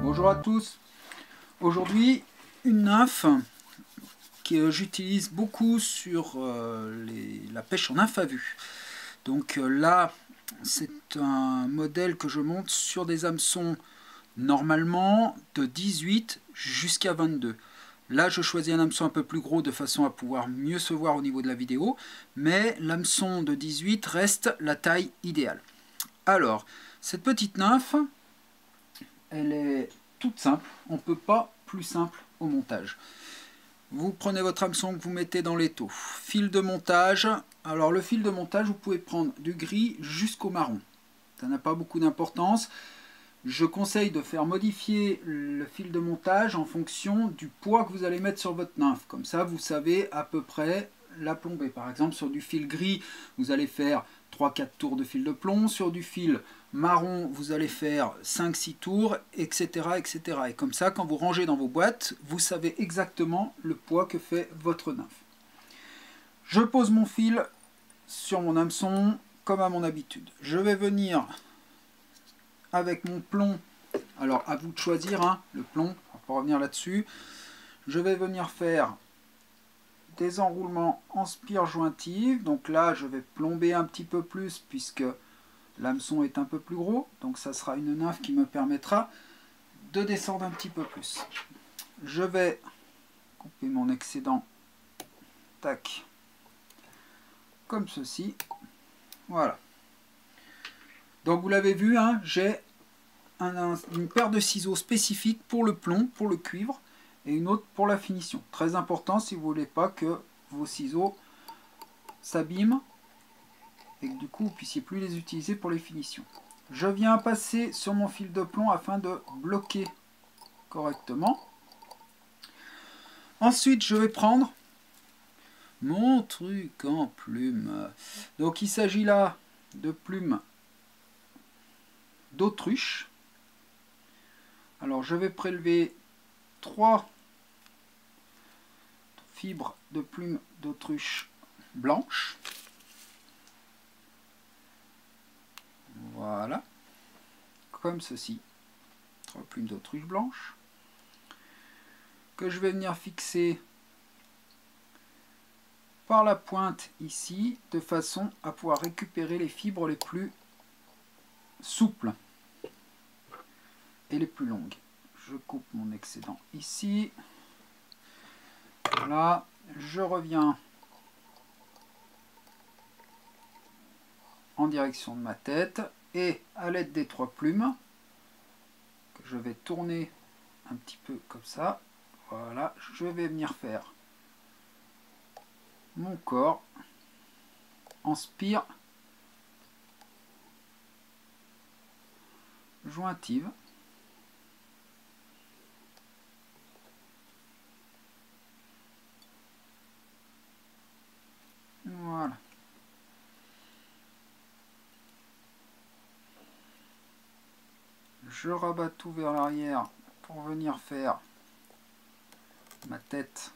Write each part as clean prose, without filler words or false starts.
Bonjour à tous. Aujourd'hui, une nymphe que j'utilise beaucoup sur la pêche en nymphe à vue. Donc là, c'est un modèle que je monte sur des hameçons normalement de 18 jusqu'à 22. Là, je choisis un hameçon un peu plus gros de façon à pouvoir mieux se voir au niveau de la vidéo, mais l'hameçon de 18 reste la taille idéale. Alors, cette petite nymphe, elle est toute simple, on ne peut pas plus simple au montage. Vous prenez votre hameçon que vous mettez dans l'étau, fil de montage. Alors le fil de montage, vous pouvez prendre du gris jusqu'au marron, ça n'a pas beaucoup d'importance. Je conseille de faire modifier le fil de montage en fonction du poids que vous allez mettre sur votre nymphe, comme ça vous savez à peu près la plomber. Par exemple sur du fil gris, vous allez faire 3-4 tours de fil de plomb, sur du fil marron, vous allez faire 5-6 tours, etc., etc. Et comme ça, quand vous rangez dans vos boîtes, vous savez exactement le poids que fait votre nymphe. Je pose mon fil sur mon hameçon, comme à mon habitude. Je vais venir avec mon plomb, alors à vous de choisir, hein, le plomb, on va pas revenir là-dessus. Je vais venir faire des enroulements en spire jointive. Donc là, je vais plomber un petit peu plus puisque l'hameçon est un peu plus gros, donc ça sera une nymphe qui me permettra de descendre un petit peu plus. Je vais couper mon excédent, tac, comme ceci. Voilà. Donc vous l'avez vu, hein, j'ai une paire de ciseaux spécifiques pour le plomb, pour le cuivre, et une autre pour la finition. Très important si vous ne voulez pas que vos ciseaux s'abîment et que du coup vous ne puissiez plus les utiliser pour les finitions. Je viens passer sur mon fil de plomb afin de bloquer correctement. Ensuite, je vais prendre mon truc en plume. Donc il s'agit là de plumes d'autruche. Alors je vais prélever 3 fibres de plumes d'autruche blanches. Voilà, comme ceci. 3 plumes d'autruche blanches que je vais venir fixer par la pointe ici, de façon à pouvoir récupérer les fibres les plus souples et les plus longues. Je coupe mon excédent ici. Voilà, je reviens en direction de ma tête et à l'aide des 3 plumes que je vais tourner un petit peu comme ça, voilà, je vais venir faire mon corps en spire jointive. Voilà. Je rabats tout vers l'arrière pour venir faire ma tête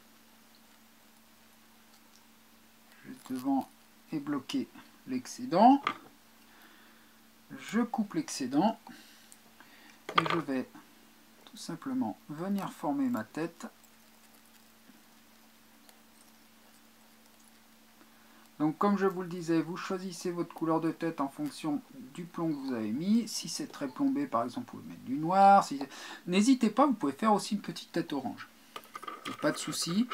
juste devant et bloquer l'excédent. Je coupe l'excédent et je vais tout simplement venir former ma tête. Donc comme je vous le disais, vous choisissez votre couleur de tête en fonction du plomb que vous avez mis. Si c'est très plombé, par exemple, vous pouvez mettre du noir. Si... N'hésitez pas, vous pouvez faire aussi une petite tête orange. Pas de souci,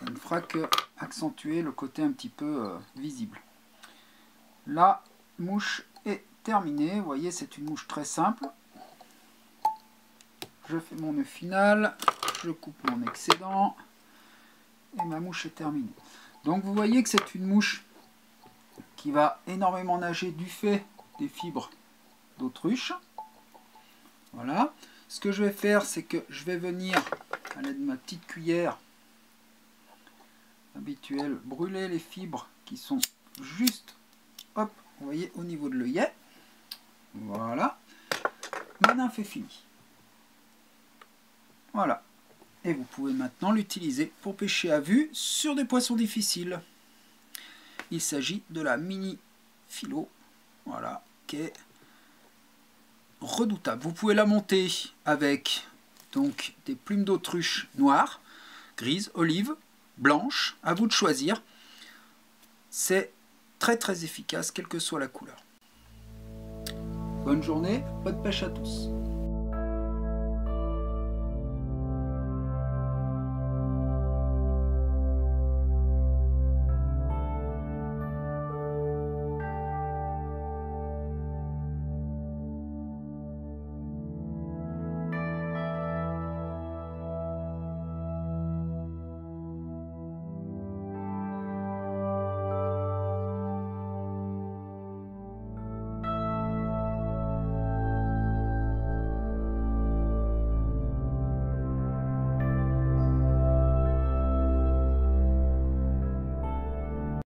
ça ne fera que accentuer le côté un petit peu visible. La mouche est terminée. Vous voyez, c'est une mouche très simple. Je fais mon nœud final, je coupe mon excédent et ma mouche est terminée. Donc vous voyez que c'est une mouche qui va énormément nager du fait des fibres d'autruche. Voilà. Ce que je vais faire, c'est que je vais venir, à l'aide de ma petite cuillère habituelle, brûler les fibres qui sont juste, hop, vous voyez, au niveau de l'œillet. Voilà. Ma nymphe est finie. Voilà. Et vous pouvez maintenant l'utiliser pour pêcher à vue sur des poissons difficiles. Il s'agit de la mini philo, voilà, qui est redoutable. Vous pouvez la monter avec donc des plumes d'autruche noires, grises, olives, blanches, à vous de choisir. C'est très efficace, quelle que soit la couleur. Bonne journée, bonne pêche à tous.